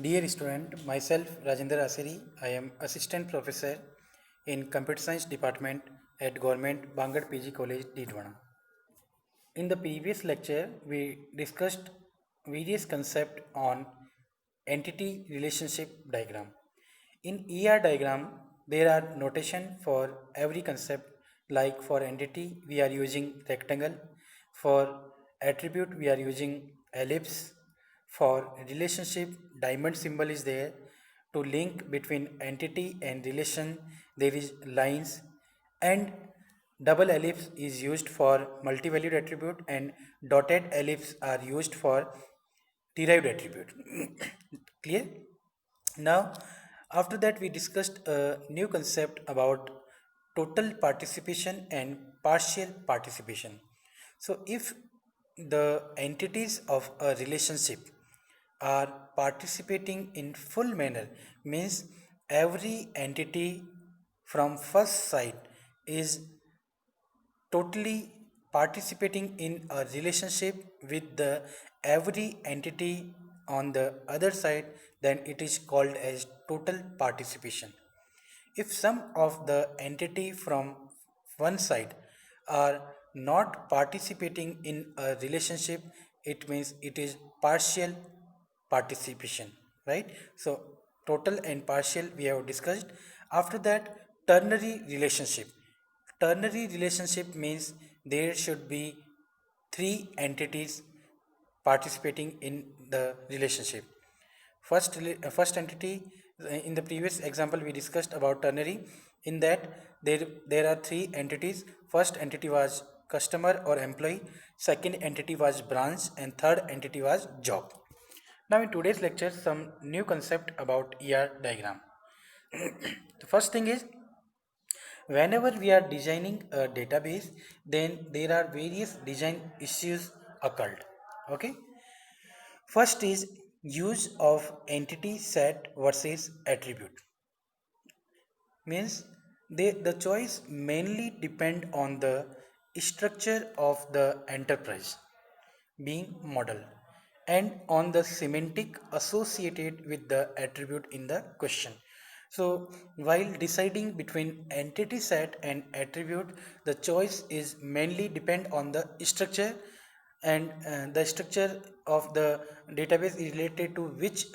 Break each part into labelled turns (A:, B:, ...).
A: Dear student, myself Rajendra Aaseri, I am assistant professor in computer science department at Government Bangad PG College, Didwana. In the previous lecture, we discussed various concepts on entity relationship diagram. In ER diagram, there are notation for every concept. Like for entity, we are using rectangle. For attribute, we are using ellipse. For relationship, diamond symbol is there. To link between entity and relation, there is lines, and double ellipse is used for multi-valued attribute, and dotted ellipse are used for derived attribute. Clear? Now, after that, we discussed a new concept about total participation and partial participation. So, if the entities of a relationship are participating in full manner, means every entity from first sight is totally participating in a relationship with the every entity on the other side, then it is called as total participation. If some of the entity from one side are not participating in a relationship, it means it is partial participation, right? So total and partial we have discussed. After that, ternary relationship. Ternary relationship means there should be three entities participating in the relationship. First entity, in the previous example we discussed about ternary. In that, there are three entities. First entity was customer or employee, second entity was branch, and third entity was job. Now in today's lecture, some new concept about ER diagram. The first thing is, whenever we are designing a database, then there are various design issues occurred. Okay, first is use of entity set versus attribute. Means the choice mainly depend on the structure of the enterprise being model, and on the semantic associated with the attribute in the question. So while deciding between entity set and attribute, the choice is mainly depend on the structure, and the structure of the database is related to which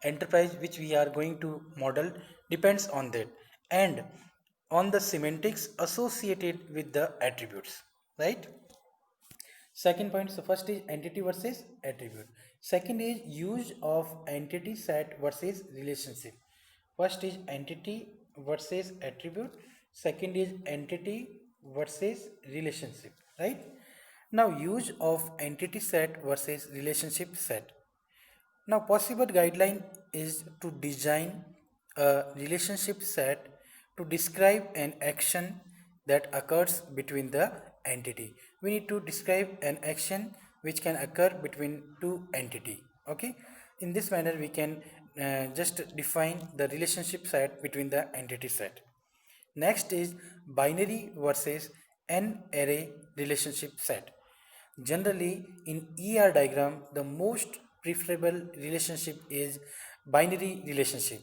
A: enterprise which we are going to model depends on that, and on the semantics associated with the attributes, right? Second point, so first is entity versus attribute. Second is use of entity set versus relationship. First is entity versus attribute. Second is entity versus relationship, right? Now use of entity set versus relationship set. Now, possible guideline is to design a relationship set to describe an action that occurs between the entity. We need to describe an action which can occur between two entity. Okay. In this manner, we can just define the relationship set between the entity set. Next is binary versus n array relationship set. Generally, in ER diagram, the most preferable relationship is binary relationship.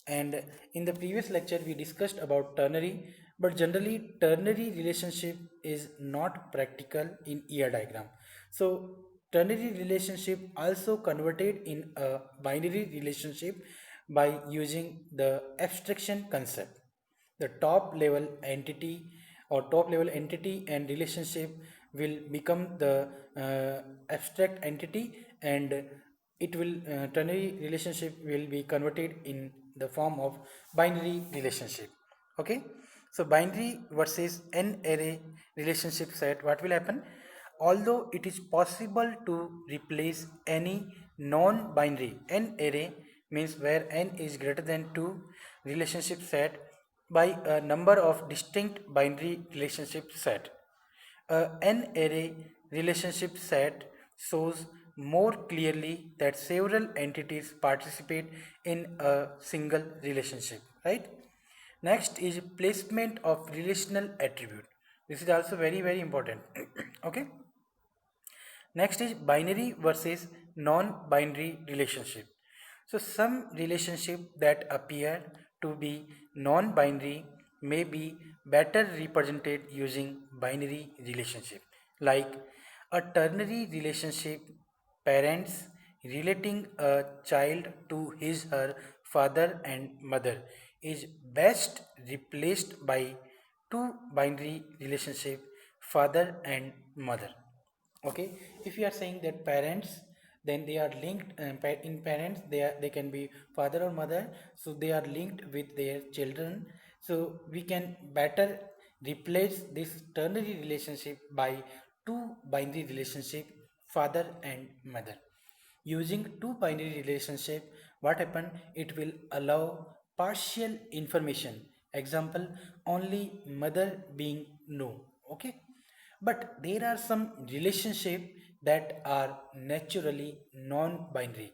A: And in the previous lecture, we discussed about ternary, but generally, ternary relationship is not practical in ER diagram. So, ternary relationship also converted in a binary relationship by using the abstraction concept. The top level entity or top level entity and relationship will become the abstract entity, and it will ternary relationship will be converted in the form of binary relationship. Okay, so binary versus n array relationship set, what will happen? Although it is possible to replace any non-binary n array, means where n is greater than 2, relationship set by a number of distinct binary relationship set. A n-array relationship set shows more clearly that several entities participate in a single relationship, right? Next is placement of relational attribute. This is also very important. Okay. Next is binary versus non-binary relationship. So some relationship that appear to be non-binary may be better represented using binary relationship, like a ternary relationship, parents relating a child to his her father and mother is best replaced by two binary relationship, father and mother. Okay, if you are saying that parents, then they are linked, in parents they can be father or mother, so they are linked with their children. So we can better replace this ternary relationship by two binary relationship, father and mother. Using two binary relationship, what happen, it will allow partial information, example, only mother being no. Okay, but there are some relationship that are naturally non-binary.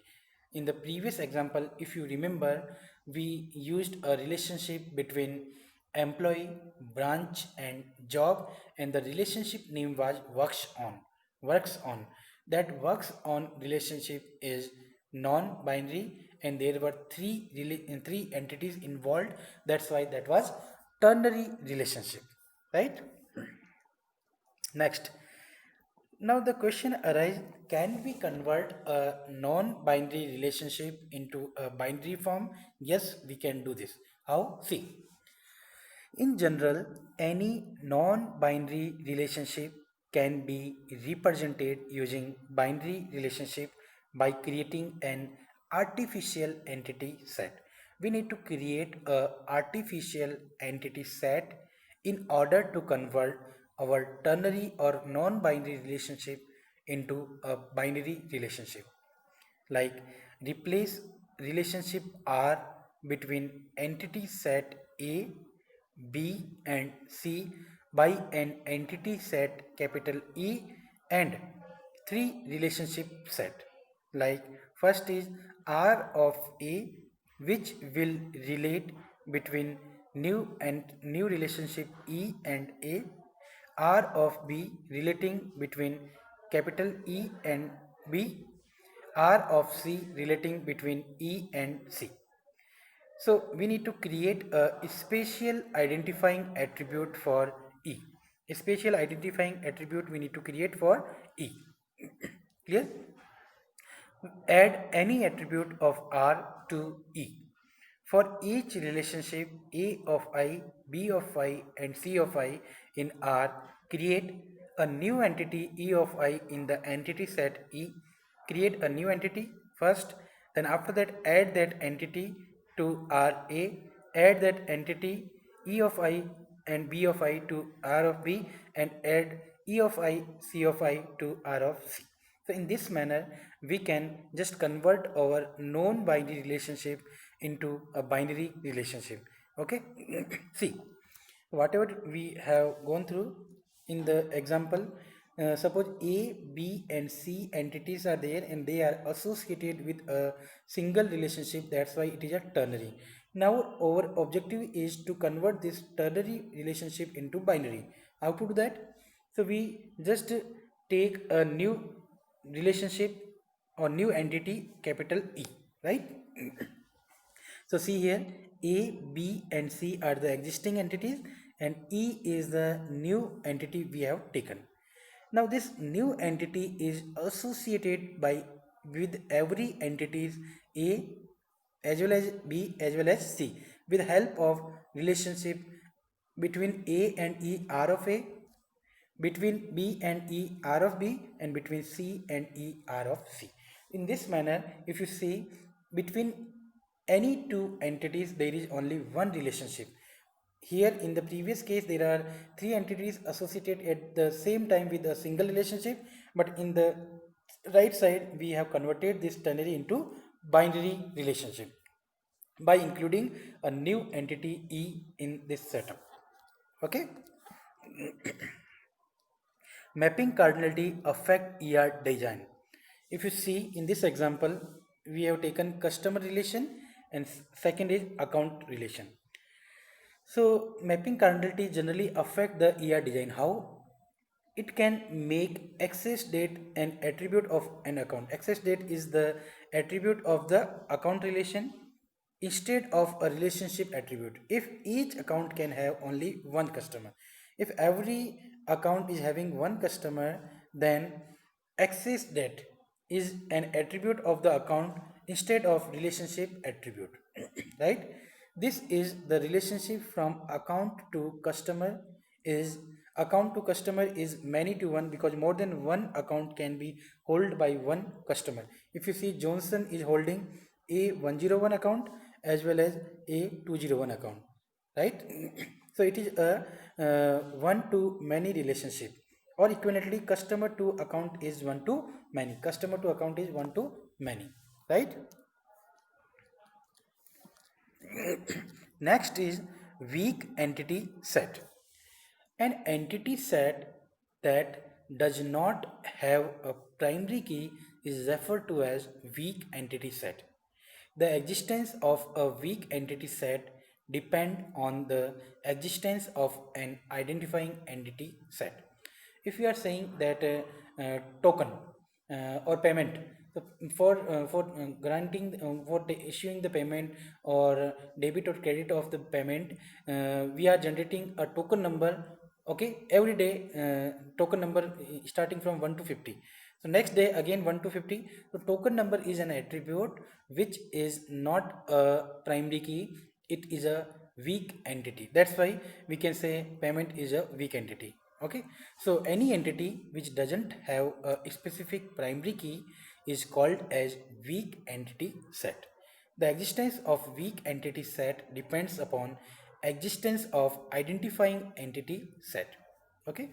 A: In the previous example, if you remember, we used a relationship between employee, branch and job, and the relationship name was works on. That works on relationship is non-binary, and there were three entities involved. That's why that was ternary relationship, right? Next, now the question arises, can we convert a non-binary relationship into a binary form? Yes, we can do this. How? See, in general, any non-binary relationship can be represented using binary relationship by creating an artificial entity set. We need to create a artificial entity set in order to convert our ternary or non-binary relationship into a binary relationship, like replace relationship R between entity set A, B and C by an entity set capital E and three relationship set. Like first is R of A, which will relate between new relationship E and A, R of B relating between capital E and B, R of C relating between E and C. So we need to create a spatial identifying attribute for E. A spatial identifying attribute we need to create for E. Clear? Add any attribute of R to E. For each relationship A of I, B of I and C of I in R, create a new entity E of I in the entity set E. Create a new entity first, then after that add that entity to RA, add that entity E of I and B of I to R of B and add E of I, C of I to R of C. So in this manner, we can just convert our non-binary relationship into a binary relationship. Okay, see, whatever we have gone through in the example, suppose A, B and C entities are there and they are associated with a single relationship, that's why it is a ternary. Now our objective is to convert this ternary relationship into binary. How to do that? So we just take a new relationship or new entity capital E, right? So see here, A, B and C are the existing entities and E is the new entity we have taken. Now this new entity is associated by with every entities A as well as B as well as C with help of relationship between A and E R of A, between B and E R of B and between C and E R of C. In this manner, if you see between any two entities there is only one relationship. Here in the previous case there are three entities associated at the same time with a single relationship, but in the right side we have converted this ternary into binary relationship by including a new entity E in this setup. Okay. Mapping cardinality affect ER design. If you see in this example, we have taken customer relation and second is account relation. So mapping cardinality generally affect the ER design. How? it can make access date an attribute of an account. Access date is the attribute of the account relation instead of a relationship attribute. If each account can have only one customer, if every account is having one customer, then access date is an attribute of the account instead of relationship attribute. Right? This is the relationship from account to customer. Is account to customer is many to one because more than one account can be held by one customer. If you see, Johnson is holding a 101 account as well as a 201 account, right? So it is a one to many relationship, or equivalently customer to account is one to many, customer to account is one to many, right? Next is weak entity set. An entity set that does not have a primary key is referred to as weak entity set. The existence of a weak entity set depend on the existence of an identifying entity set. If you are saying that token or payment, so for granting for the issuing the payment or debit or credit of the payment, we are generating a token number. Okay, every day token number starting from 1 to 50. So next day again 1 to 50. So token number is an attribute which is not a primary key, it is a weak entity. That's why we can say payment is a weak entity. Okay, so any entity which doesn't have a specific primary key is called as weak entity set. The existence of weak entity set depends upon existence of identifying entity set. Okay,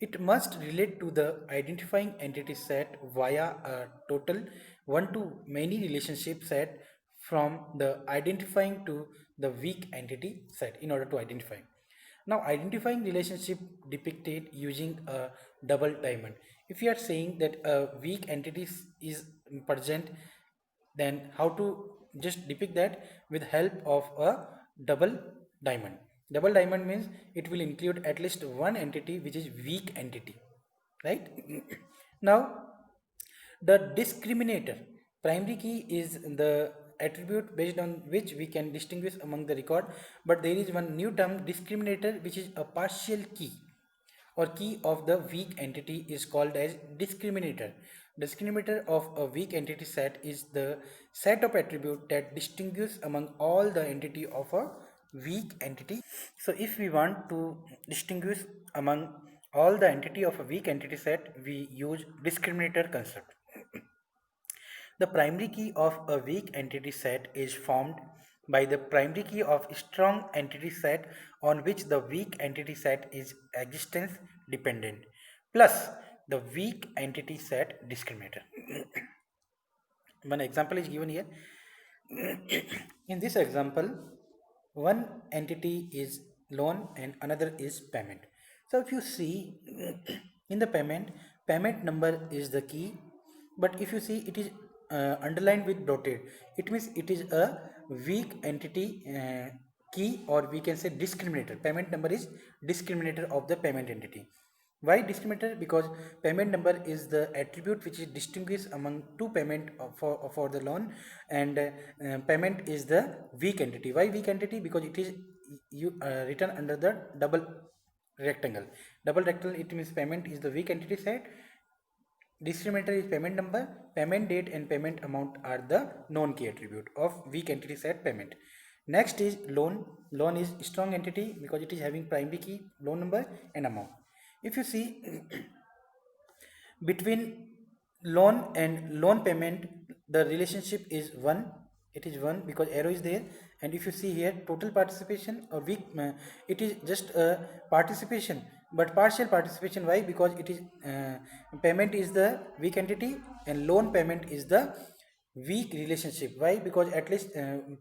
A: it must relate to the identifying entity set via a total one to many relationship set from the identifying to the weak entity set in order to identify. Now, identifying relationship depicted using a double diamond. If you are saying that a weak entity is present, then how to just depict that? With help of a double diamond. Double diamond means it will include at least one entity which is weak entity, right? Now, the discriminator. Primary key is the attribute based on which we can distinguish among the record, but there is one new term, discriminator, which is a partial key or key of the weak entity is called as discriminator. Discriminator of a weak entity set is the set of attribute that distinguish among all the entity of a weak entity. So if we want to distinguish among all the entity of a weak entity set, we use discriminator concept. The primary key of a weak entity set is formed by the primary key of a strong entity set on which the weak entity set is existence dependent, plus the weak entity set discriminator. One example is given here. In this example, one entity is loan and another is payment. So if you see in the payment number is the key, but if you see it is underlined with dotted, it means it is a weak entity key, or we can say discriminator. Payment number is discriminator of the payment entity. Why discriminator? Because payment number is the attribute which is distinguished among two payment for the loan, and payment is the weak entity. Why weak entity? Because it is written under the double rectangle. Double rectangle, it means payment is the weak entity set. Discriminator is payment number, payment date and payment amount are the known key attribute of weak entity set payment. Next is loan. Loan is strong entity because it is having primary key, loan number and amount. If you see between loan and loan payment, the relationship is 1. It is 1 because arrow is there. And if you see here, total participation or weak, it is just a participation, but partial participation. Why? Because it is payment is the weak entity and loan payment is the weak relationship. Why? Because at least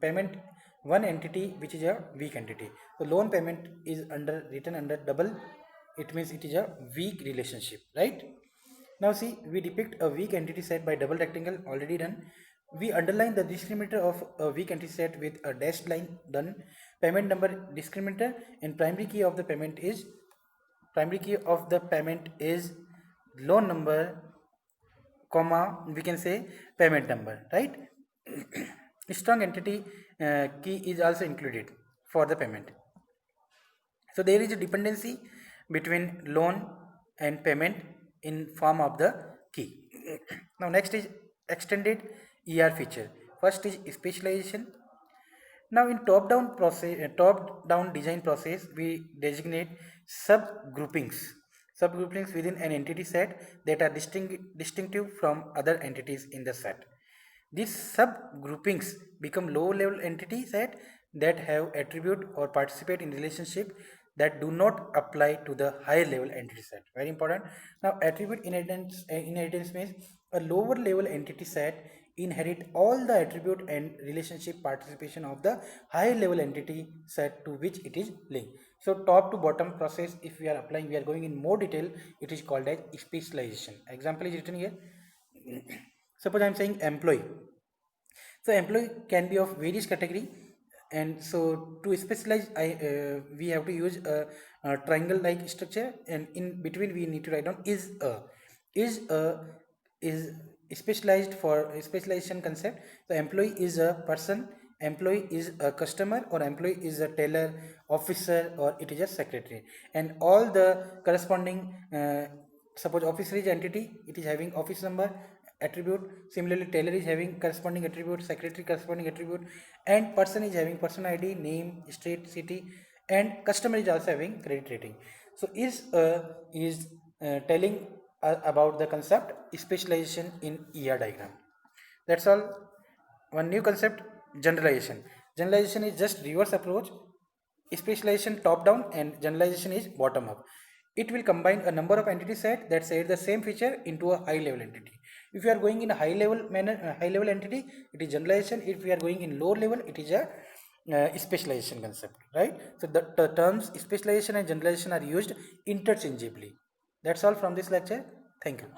A: payment one entity which is a weak entity. So loan payment is written under double, it means it is a weak relationship, right? Now see, we depict a weak entity set by double rectangle, already done. We underline the discriminator of a weak entity set with a dashed line, done. Payment number discriminator and primary key of the payment is Primary key of the payment is loan number, comma, we can say payment number, right? Strong entity key is also included for the payment. So there is a dependency between loan and payment in form of the key. Now next is extended ER feature. First is specialization. Now in top-down design process, we designate subgroupings, subgroupings within an entity set that are distinctive from other entities in the set. These subgroupings become low-level entity set that have attribute or participate in relationship that do not apply to the higher level entity set. Very important. Now attribute inheritance means a lower level entity set inherit all the attribute and relationship participation of the higher level entity set to which it is linked. So top to bottom process, if we are applying, we are going in more detail, it is called as specialization. Example is written here. Suppose I am saying employee. So employee can be of various category, and so to specialize, we have to use a triangle like structure, and in between we need to write down is specialized for specialization concept. So employee is a person, employee is a customer, or employee is a teller, officer, or it is a secretary, and all the corresponding suppose officer is entity, it is having office number attribute. Similarly, teller is having corresponding attribute, secretary corresponding attribute, and person is having person ID, name, state, city, and customer is also having credit rating. So is telling about the concept specialization in ER diagram. That's all. One new concept, generalization. Generalization is just reverse approach. Specialization top down and generalization is bottom up. It will combine a number of entity set that share the same feature into a high level entity. If you are going in a high level manner, high level entity, it is generalization. If we are going in low level, it is a specialization concept, right? So the terms specialization and generalization are used interchangeably. That's all from this lecture. Thank you.